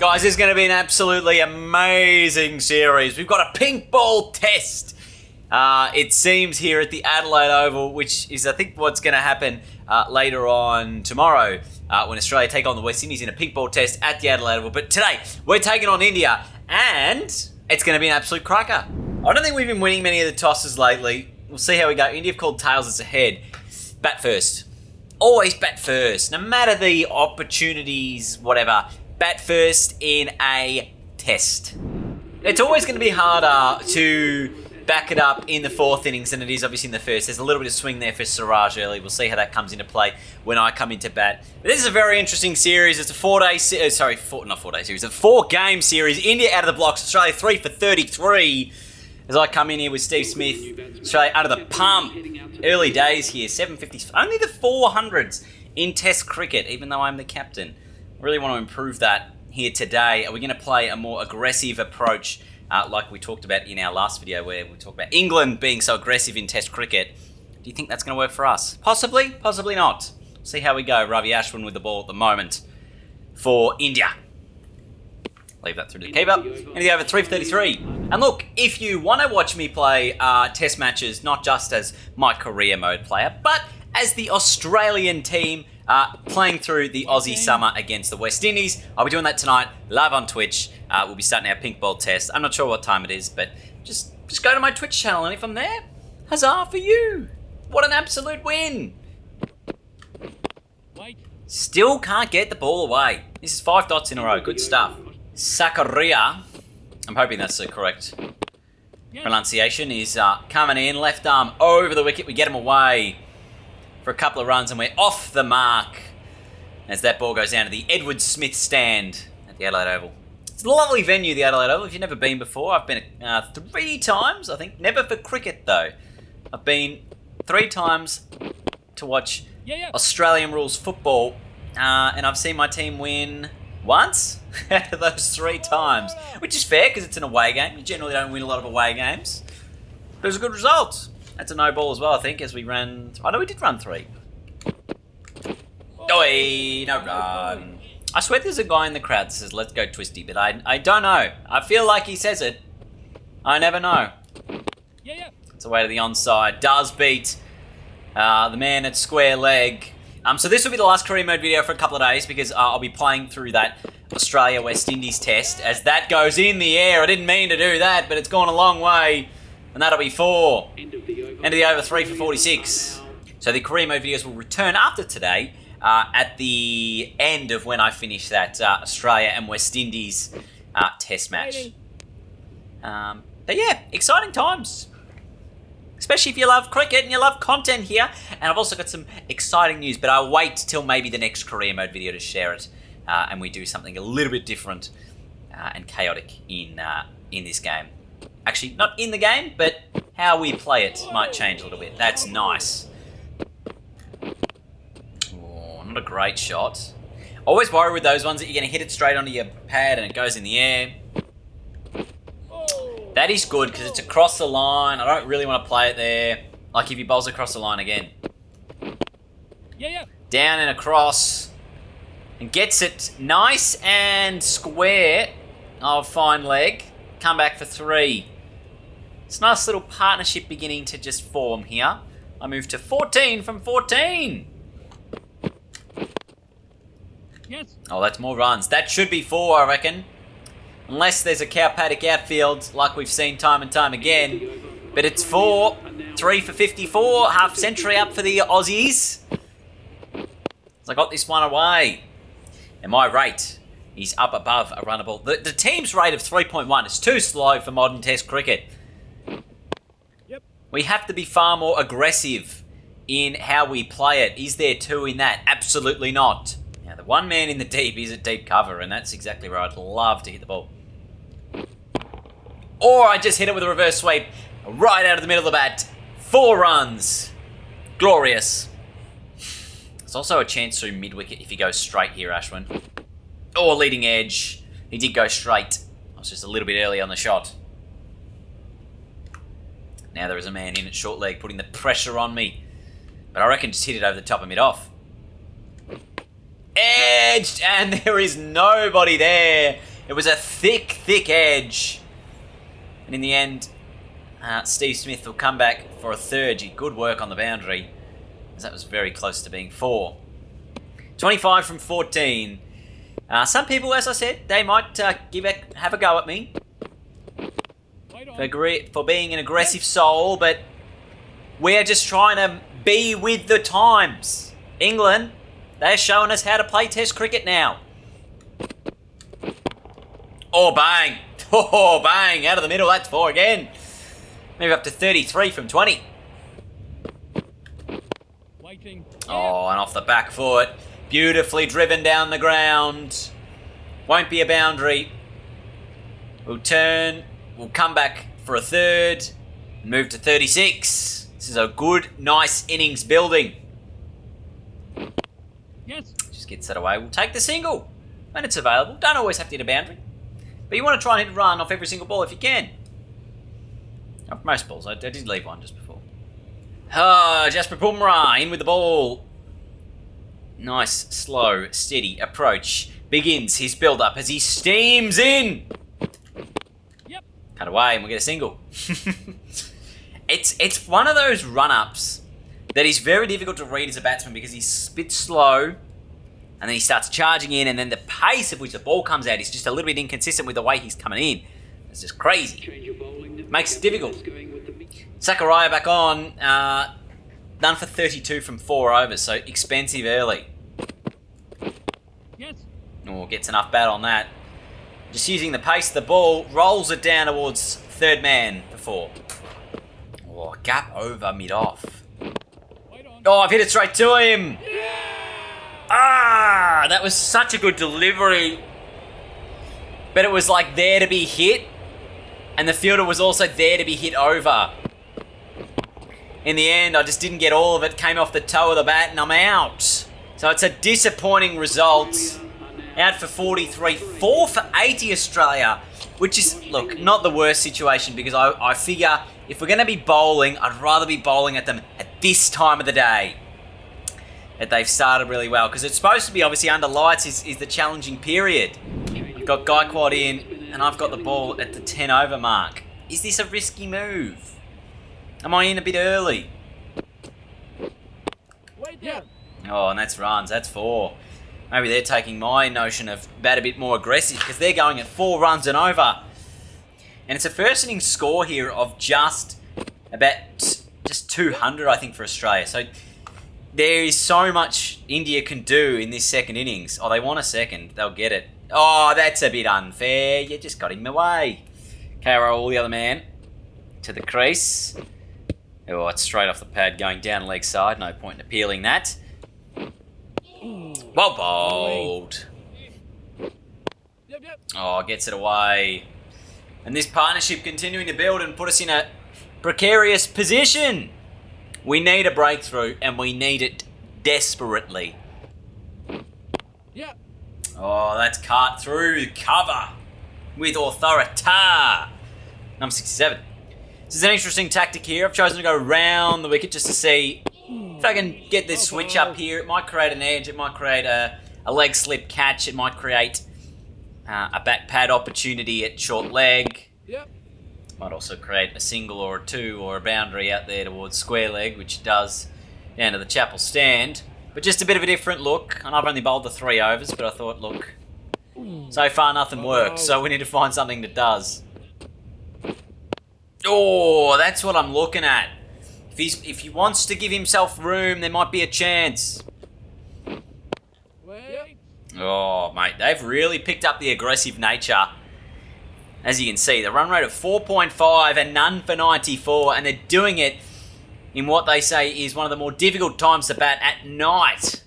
Guys, this is going to be an absolutely amazing series. We've got a pink ball test. It seems here at the Adelaide Oval, which is, I think, what's going to happen later on tomorrow when Australia take on the West Indies in a pink ball test at the Adelaide Oval. But today, we're taking on India, and it's going to be an absolute cracker. I don't think we've been winning many of the tosses lately. We'll see how we go. India have called tails as ahead. Bat first. Always bat first. No matter the opportunities, whatever. Bat first in a test. It's always going to be harder to back it up in the fourth innings than it is obviously in the first. There's a little bit of swing there for Siraj early. We'll see how that comes into play when I come into bat. But this is a very interesting series. It's a four-game series. A four-game series. India out of the blocks. Australia 3 for 33. As I come in here with Steve Smith. Australia out of the pump. Early days here. 750. Only the 400s in Test cricket, even though I'm the captain. I really want to improve that here today. Are we going to play a more aggressive approach like we talked about in our last video where we talked about England being so aggressive in Test cricket? Do you think that's going to work for us? Possibly, possibly not. See how we go. Ravi Ashwin with the ball at the moment for India. Leave that through to the keeper. India over 3 for 33. And look, if you want to watch me play Test matches, not just as my career mode player, but as the Australian team playing through the Aussie summer against the West Indies. I'll be doing that tonight, live on Twitch. We'll be starting our pink ball test. I'm not sure what time it is, but just go to my Twitch channel, and if I'm there, huzzah for you. What an absolute win. Still can't get the ball away. This is 5 dots in a row. Good stuff. Sakaria, I'm hoping that's the correct pronunciation, is coming in. Left arm over the wicket. We get him away for a couple of runs, and we're off the mark as that ball goes down to the Edward Smith stand at the Adelaide Oval. It's a lovely venue, the Adelaide Oval. If you've never been before, I've been 3 times, I think. Never for cricket, though. I've been 3 times to watch Australian rules football, and I've seen my team win once out of those 3 times, which is fair because it's an away game. You generally don't win a lot of away games, but it was a good result. That's a no ball as well, I think, as we ran... I know we did run 3. Oi, no run. I swear there's a guy in the crowd that says, let's go Twisty, but I don't know. I feel like he says it. I never know. It's away to the onside. Does beat the man at square leg. So this will be the last career mode video for a couple of days because I'll be playing through that Australia-West Indies test as that goes in the air. I didn't mean to do that, but it's gone a long way. And that'll be 4. End of the over 3 for 46. So the career mode videos will return after today at the end of when I finish that Australia and West Indies test match. But yeah, exciting times. Especially if you love cricket and you love content here. And I've also got some exciting news, but I'll wait till maybe the next career mode video to share it. And we do something a little bit different and chaotic in this game. Actually, not in the game, but how we play it might change a little bit. That's nice. Oh, not a great shot. Always worry with those ones that you're going to hit it straight onto your pad and it goes in the air. That is good because it's across the line. I don't really want to play it there. Like if he bowls across the line again. Down and across. And gets it nice and square. Oh, fine leg. Come back for 3. It's a nice little partnership beginning to just form here. I move to 14 from 14. Oh, that's more runs. That should be 4, I reckon. Unless there's a cow paddock outfield like we've seen time and time again. But it's 4. 3 for 54. Half century up for the Aussies. So I got this one away. And my rate is up above a runnable. The team's rate of 3.1 is too slow for modern Test cricket. We have to be far more aggressive in how we play it. Is there 2 in that? Absolutely not. Now, the one man in the deep is at deep cover, and that's exactly where I'd love to hit the ball. Or I just hit it with a reverse sweep right out of the middle of the bat. 4 runs. Glorious. There's also a chance through mid-wicket if he goes straight here, Ashwin. Or leading edge. He did go straight. I was just a little bit early on the shot. Now there is a man in at short leg putting the pressure on me. But I reckon just hit it over the top of mid-off. Edged! And there is nobody there. It was a thick, thick edge. And in the end, Steve Smith will come back for a third. Good work on the boundary, as that was very close to being 4. 25 from 14. Some people, as I said, they might have a go at me for being an aggressive soul, but we're just trying to be with the times. England, they're showing us how to play Test cricket now. Oh, bang. Oh, bang. Out of the middle, that's 4 again. Move up to 33 from 20. Oh, and off the back foot. Beautifully driven down the ground. Won't be a boundary. We'll turn. We'll come back for a third. Move to 36. This is a good, nice innings building. Yes. Just gets that away. We'll take the single when it's available. Don't always have to hit a boundary. But you want to try and hit a run off every single ball if you can. Off most balls. I did leave one just before. Jasper Bumrah in with the ball. Nice, slow, steady approach. Begins his build-up as he steams in. Yep. Cut away and we'll get a single. It's one of those run-ups that is very difficult to read as a batsman because he's a bit slow and then he starts charging in and then the pace at which the ball comes out is just a little bit inconsistent with the way he's coming in. It's just crazy. Makes it difficult. Zakaria back on. Done for 32 from 4 overs, so expensive early. Yes. Oh, gets enough bat on that. Just using the pace of the ball, rolls it down towards third man for 4. Oh, gap over mid-off. Oh, I've hit it straight to him. Yeah! That was such a good delivery. But it was like there to be hit, and the fielder was also there to be hit over. In the end, I just didn't get all of it, came off the toe of the bat, and I'm out. So it's a disappointing result. Out for 43, 4 for 80 Australia, which is, look, not the worst situation because I figure if we're going to be bowling, I'd rather be bowling at them at this time of the day. That they've started really well because it's supposed to be, obviously, under lights is the challenging period. I've got Gaikwad in, and I've got the ball at the 10 over mark. Is this a risky move? Am I in a bit early? Yeah. Oh, and that's runs. That's 4. Maybe they're taking my notion of bat a bit more aggressive because they're going at 4 runs and over. And it's a first innings score here of just 200, I think, for Australia. So there is so much India can do in this second innings. Oh, they want a second. They'll get it. Oh, that's a bit unfair. You just got him away. KRO, the other man, to the crease. Oh, it's straight off the pad going down leg side. No point in appealing that. Well bowled. Yep. Oh, gets it away. And this partnership continuing to build and put us in a precarious position. We need a breakthrough and we need it desperately. Yep. Oh, that's cut through cover with authority. Number 67. This is an interesting tactic here. I've chosen to go round the wicket just to see if I can get this switch up here. It might create an edge. It might create a leg slip catch. It might create a back pad opportunity at short leg. Yep. Might also create a single or a 2 or a boundary out there towards square leg, which it does down to the chapel stand. But just a bit of a different look. And I've only bowled the 3 overs, but I thought, look, so far nothing works. So we need to find something that does. Oh, that's what I'm looking at. If he wants to give himself room, there might be a chance. Wait. Oh, mate, they've really picked up the aggressive nature. As you can see, the run rate of 4.5 and none for 94, and they're doing it in what they say is one of the more difficult times to bat at night.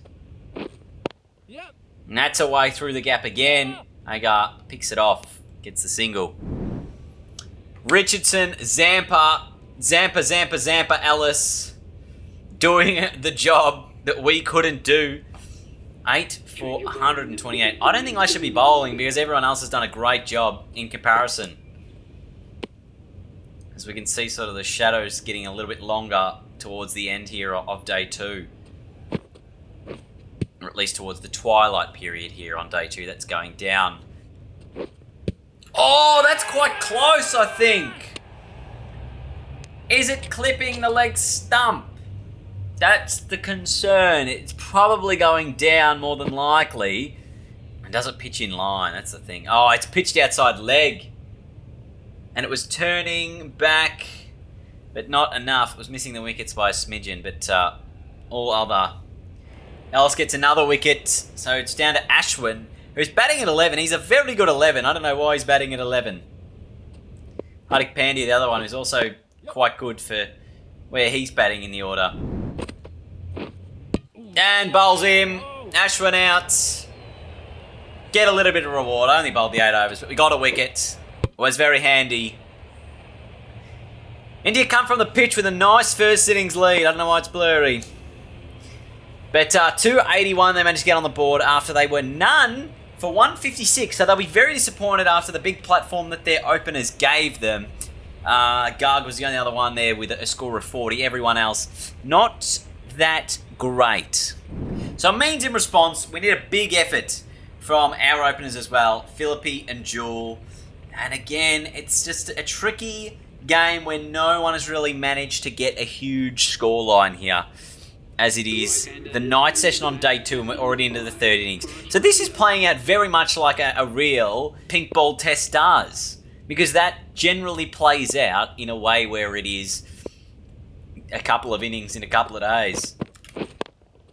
Yep. And that's away through the gap again. Agar picks it off, gets the single. Richardson, Zampa, Ellis, doing the job that we couldn't do. 8 for 128. I don't think I should be bowling because everyone else has done a great job in comparison. As we can see sort of the shadows getting a little bit longer towards the end here of day 2. Or at least towards the twilight period here on day 2. That's going down. that's quite close, I think. Is it clipping the leg stump? That's the concern. It's probably going down more than likely. And does it pitch in line? That's the thing. Oh, it's pitched outside leg. And it was turning back, but not enough. It was missing the wickets by a smidgen, but all other. Else gets another wicket. So it's down to Ashwin, who's batting at 11. He's a very good 11. I don't know why he's batting at 11. Hardik Pandya, the other one, who's also quite good for where he's batting in the order. And bowls him. Ashwin out. Get a little bit of reward. I only bowled the 8 overs, but we got a wicket. Was very handy. India come from the pitch with a nice first innings lead. I don't know why it's blurry. But 281 they managed to get on the board after they were none for 156. So they'll be very disappointed after the big platform that their openers gave them. Garg was the only other one there with a score of 40. Everyone else not that great. So it means in response, we need a big effort from our openers as well. Philippi and Jewel. And again, it's just a tricky game where no one has really managed to get a huge scoreline here. As it is the night session on day 2 and we're already into the 3rd innings. So this is playing out very much like a real pink ball test does. Because that generally plays out in a way where it is a couple of innings in a couple of days.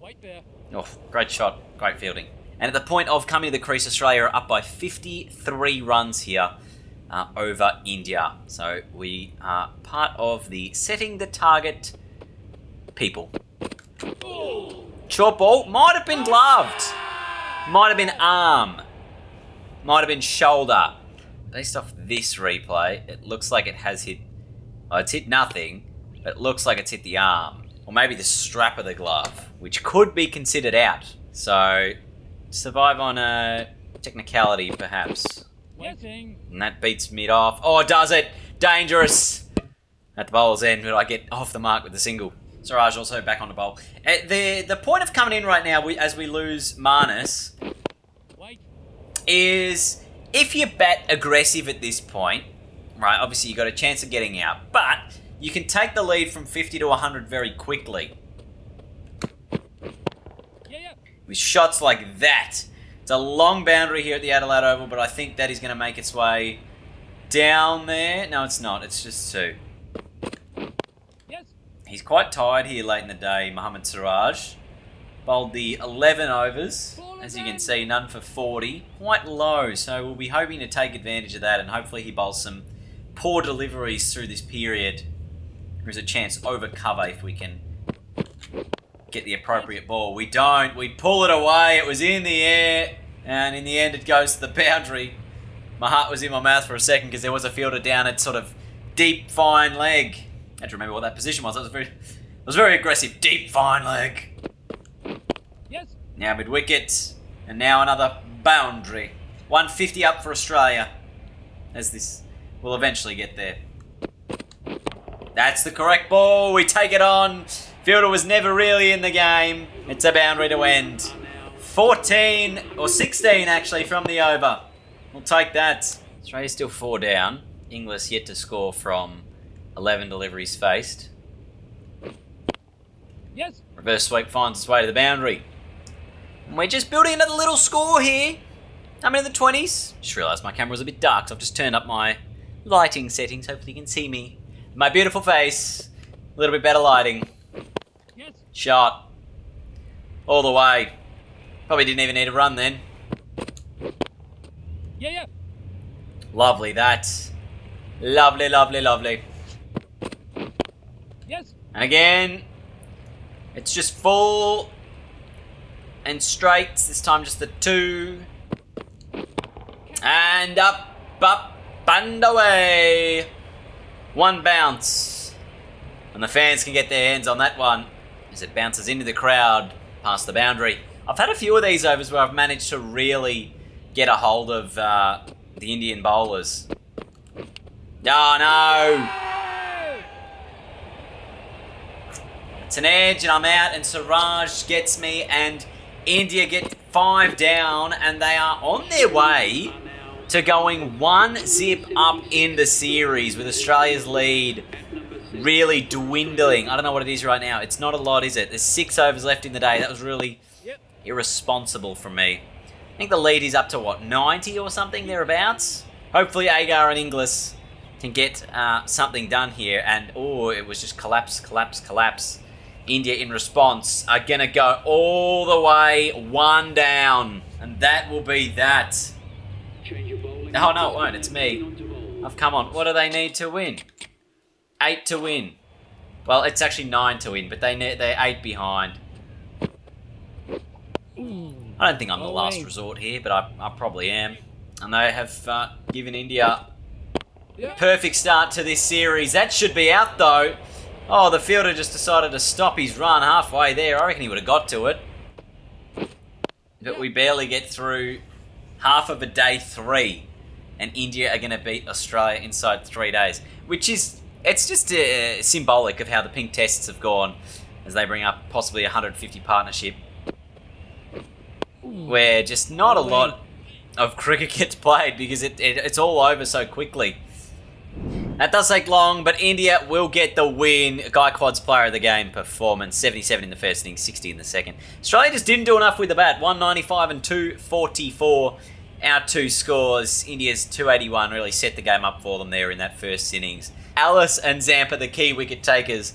Wait there. Oh, great shot, great fielding. And at the point of coming to the crease, Australia are up by 53 runs here over India. So we are part of the setting the target people. Short ball, might have been gloved. Might have been arm. Might have been shoulder. Based off this replay, it looks like it has hit... Oh, it's hit nothing, but it looks like it's hit the arm. Or maybe the strap of the glove, which could be considered out. So, survive on a technicality, perhaps. Waiting. And that beats mid off. Oh, does it? Dangerous. At the bowler's end, but I get off the mark with the single. Siraj also back on the bowl. The point of coming in right now, as we lose Marnus, is if you bat aggressive at this point, right, obviously you've got a chance of getting out, but you can take the lead from 50 to 100 very quickly. With shots like that. It's a long boundary here at the Adelaide Oval, but I think that is going to make its way down there. No, it's not. It's just 2. He's quite tired here late in the day, Mohammad Siraj. Bowled the 11 overs. As you can see, none for 40. Quite low, so we'll be hoping to take advantage of that, and hopefully he bowls some poor deliveries through this period. There's a chance over cover if we can get the appropriate ball. We don't. We pull it away. It was in the air, and in the end it goes to the boundary. My heart was in my mouth for a second because there was a fielder down at sort of deep, fine leg. I had to remember what that position was. It was very aggressive. Deep, fine leg. Yes. Now mid-wicket. And now another boundary. 150 up for Australia. As this will eventually get there. That's the correct ball. We take it on. Fielder was never really in the game. It's a boundary to end. 14, or 16 actually, from the over. We'll take that. Australia's still 4 down. Inglis yet to score from 11 deliveries faced. Yes. Reverse sweep finds its way to the boundary. And we're just building another little score here. I'm in the 20s. Just realised my camera was a bit dark, so I've just turned up my lighting settings. Hopefully you can see me. My beautiful face. A little bit better lighting. Yes. Shot. All the way. Probably didn't even need a run then. Yeah. Lovely, that. Lovely, lovely, lovely. Yes. And again, it's just full and straight. This time just the 2. And up, and away. 1 bounce. And the fans can get their hands on that one as it bounces into the crowd past the boundary. I've had a few of these overs where I've managed to really get a hold of the Indian bowlers. Oh, no. It's an edge and I'm out, and Siraj gets me, and India get 5 down, and they are on their way to going 1-zip up in the series with Australia's lead really dwindling. I don't know what it is right now. It's not a lot, is it? There's 6 overs left in the day. That was really irresponsible from me. I think the lead is up to, what, 90 or something thereabouts? Hopefully Agar and Inglis can get something done here. And, oh, it was just collapse. India, in response, are going to go all the way 1 down. And that will be that. Oh, no, it won't. It's me. I've come on. What do they need to win? 8 to win. Well, it's actually 9 to win, but they're 8 behind. I don't think I'm the last resort here, but I probably am. And they have given India a perfect start to this series. That should be out, though. Oh, the fielder just decided to stop his run halfway there. I reckon he would have got to it. But we barely get through half of a day 3. And India are going to beat Australia inside 3 days. Which is, it's just symbolic of how the pink tests have gone. As they bring up possibly 150 partnership. Where just not a lot of cricket gets played because it's all over so quickly. That does take long, but India will get the win. Gaikwod's player of the game performance. 77 in the first inning, 60 in the second. Australia just didn't do enough with the bat. 195 and 244. Our 2 scores. India's 281 really set the game up for them there in that first innings. Alice and Zampa, the key wicket takers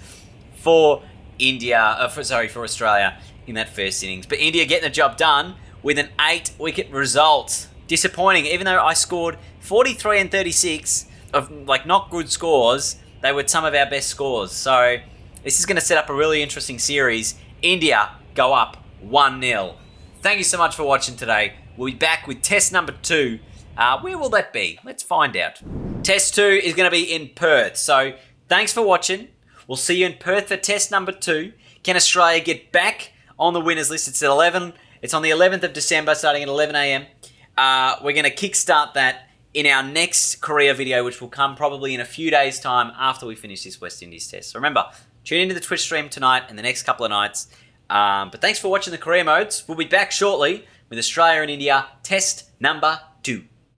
for for Australia in that first innings. But India getting the job done with an 8-wicket result. Disappointing, even though I scored 43 and 36 of not good scores, they were some of our best scores. So this is going to set up a really interesting series. India go up 1-0. Thank you so much for watching today. We'll be back with test number 2. Where will that be? Let's find out. Test 2 is going to be in Perth. So thanks for watching. We'll see you in Perth for test number 2. Can Australia get back on the winners list? It's at 11. It's on the 11th of December, starting at 11 a.m. We're going to kickstart that in our next Korea video, which will come probably in a few days' time after we finish this West Indies test. So remember, tune into the Twitch stream tonight and the next couple of nights. But thanks for watching the Korea modes. We'll be back shortly with Australia and India test number 2.